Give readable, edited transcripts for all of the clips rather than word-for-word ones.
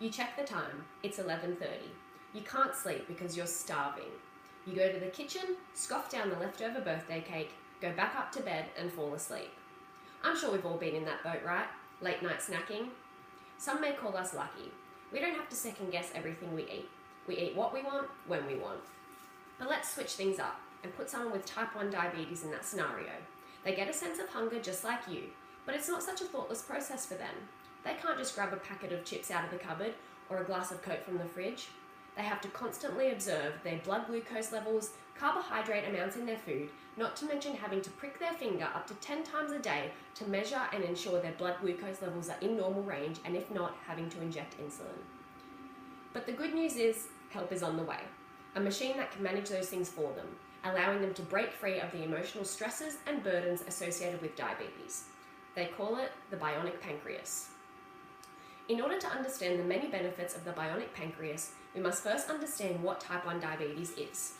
You check the time, it's 11:30. You can't sleep because you're starving. You go to the kitchen, scoff down the leftover birthday cake, go back up to bed and fall asleep. I'm sure we've all been in that boat, right? Late night snacking. Some may call us lucky. We don't have to second guess everything we eat. We eat what we want, when we want. But let's switch things up and put someone with type 1 diabetes in that scenario. They get a sense of hunger just like you, but it's not such a thoughtless process for them. They can't just grab a packet of chips out of the cupboard or a glass of Coke from the fridge. They have to constantly observe their blood glucose levels, carbohydrate amounts in their food, not to mention having to prick their finger up to 10 times a day to measure and ensure their blood glucose levels are in normal range, and if not, having to inject insulin. But the good news is, help is on the way. A machine that can manage those things for them, allowing them to break free of the emotional stresses and burdens associated with diabetes. They call it the bionic pancreas. In order to understand the many benefits of the bionic pancreas, we must first understand what type 1 diabetes is.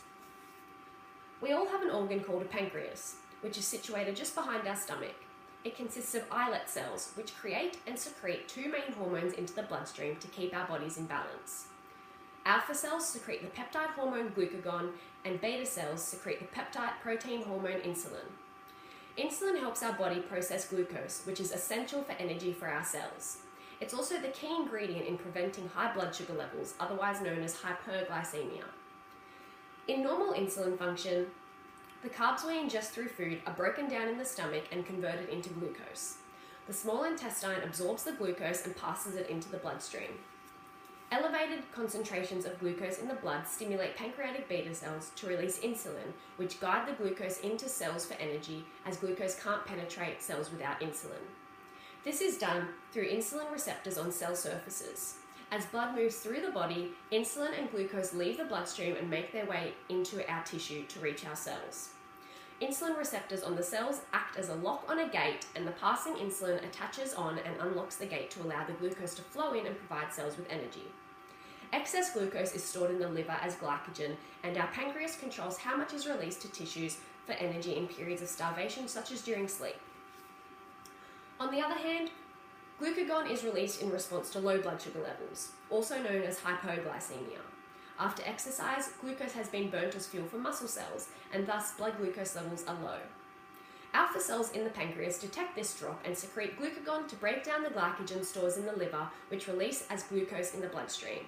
We all have an organ called a pancreas, which is situated just behind our stomach. It consists of islet cells, which create and secrete two main hormones into the bloodstream to keep our bodies in balance. Alpha cells secrete the peptide hormone glucagon, and beta cells secrete the peptide protein hormone insulin. Insulin helps our body process glucose, which is essential for energy for our cells. It's also the key ingredient in preventing high blood sugar levels, otherwise known as hyperglycemia. In normal insulin function, the carbs we ingest through food are broken down in the stomach and converted into glucose. The small intestine absorbs the glucose and passes it into the bloodstream. Elevated concentrations of glucose in the blood stimulate pancreatic beta cells to release insulin, which guide the glucose into cells for energy, as glucose can't penetrate cells without insulin. This is done through insulin receptors on cell surfaces. As blood moves through the body, insulin and glucose leave the bloodstream and make their way into our tissue to reach our cells. Insulin receptors on the cells act as a lock on a gate, and the passing insulin attaches on and unlocks the gate to allow the glucose to flow in and provide cells with energy. Excess glucose is stored in the liver as glycogen, and our pancreas controls how much is released to tissues for energy in periods of starvation, such as during sleep. On the other hand, glucagon is released in response to low blood sugar levels, also known as hypoglycemia. After exercise, glucose has been burnt as fuel for muscle cells, and thus blood glucose levels are low. Alpha cells in the pancreas detect this drop and secrete glucagon to break down the glycogen stores in the liver, which release as glucose in the bloodstream.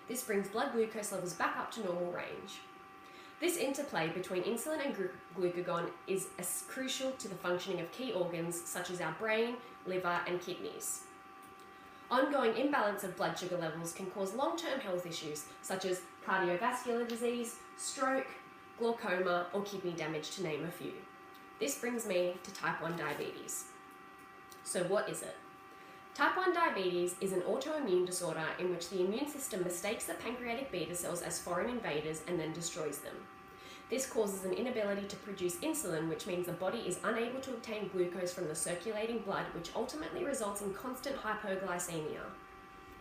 This brings blood glucose levels back up to normal range. This interplay between insulin and glucagon is as crucial to the functioning of key organs such as our brain, liver, and kidneys. Ongoing imbalance of blood sugar levels can cause long-term health issues such as cardiovascular disease, stroke, glaucoma, or kidney damage, to name a few. This brings me to type 1 diabetes. So what is it? Type 1 diabetes is an autoimmune disorder in which the immune system mistakes the pancreatic beta cells as foreign invaders and then destroys them. This causes an inability to produce insulin, which means the body is unable to obtain glucose from the circulating blood, which ultimately results in constant hypoglycemia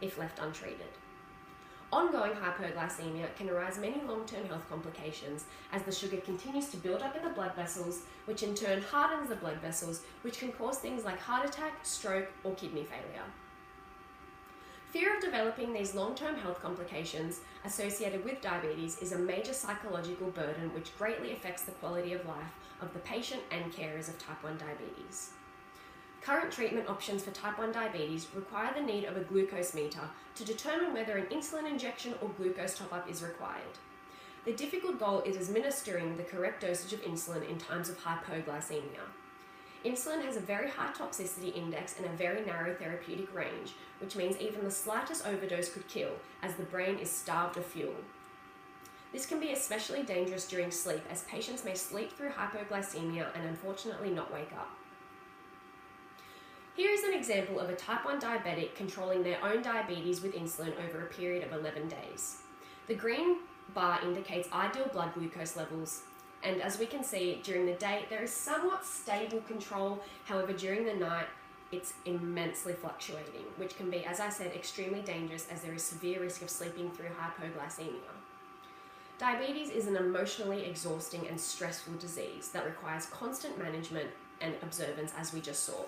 if left untreated. Ongoing hypoglycemia can arise many long-term health complications as the sugar continues to build up in the blood vessels, which in turn hardens the blood vessels, which can cause things like heart attack, stroke, or kidney failure. Fear of developing these long-term health complications associated with diabetes is a major psychological burden which greatly affects the quality of life of the patient and carers of type 1 diabetes. Current treatment options for type 1 diabetes require the need of a glucose meter to determine whether an insulin injection or glucose top-up is required. The difficult goal is administering the correct dosage of insulin in times of hypoglycemia. Insulin has a very high toxicity index and a very narrow therapeutic range, which means even the slightest overdose could kill, as the brain is starved of fuel. This can be especially dangerous during sleep, as patients may sleep through hypoglycemia and unfortunately not wake up. Here is an example of a type 1 diabetic controlling their own diabetes with insulin over a period of 11 days. The green bar indicates ideal blood glucose levels, and as we can see, during the day there is somewhat stable control. However, during the night it's immensely fluctuating, which can be, as I said, extremely dangerous as there is severe risk of sleeping through hypoglycemia. Diabetes is an emotionally exhausting and stressful disease that requires constant management and observance, as we just saw.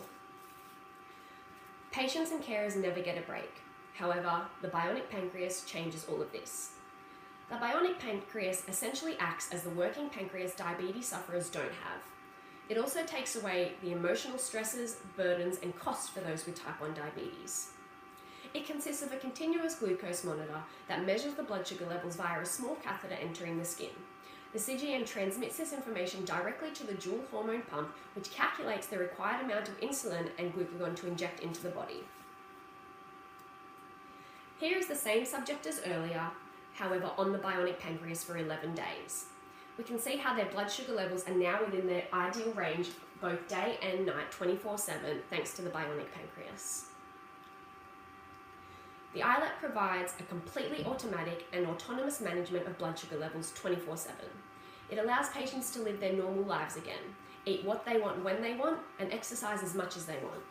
Patients and carers never get a break. However, the bionic pancreas changes all of this. The bionic pancreas essentially acts as the working pancreas diabetes sufferers don't have. It also takes away the emotional stresses, burdens, and costs for those with type 1 diabetes. It consists of a continuous glucose monitor that measures the blood sugar levels via a small catheter entering the skin. The CGM transmits this information directly to the dual hormone pump, which calculates the required amount of insulin and glucagon to inject into the body. Here is the same subject as earlier, however on the bionic pancreas for 11 days. We can see how their blood sugar levels are now within their ideal range both day and night 24/7 thanks to the bionic pancreas. The iLet provides a completely automatic and autonomous management of blood sugar levels 24/7. It allows patients to live their normal lives again, eat what they want when they want, and exercise as much as they want.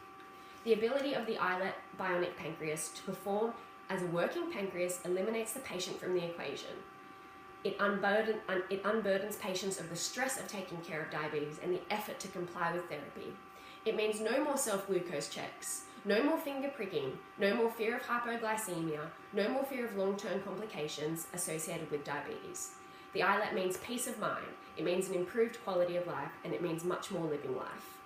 The ability of the iLet bionic pancreas to perform as a working pancreas eliminates the patient from the equation. It unburdens patients of the stress of taking care of diabetes and the effort to comply with therapy. It means no more self-glucose checks, no more finger pricking, no more fear of hypoglycemia, no more fear of long-term complications associated with diabetes. The iLet means peace of mind, it means an improved quality of life, and it means much more living life.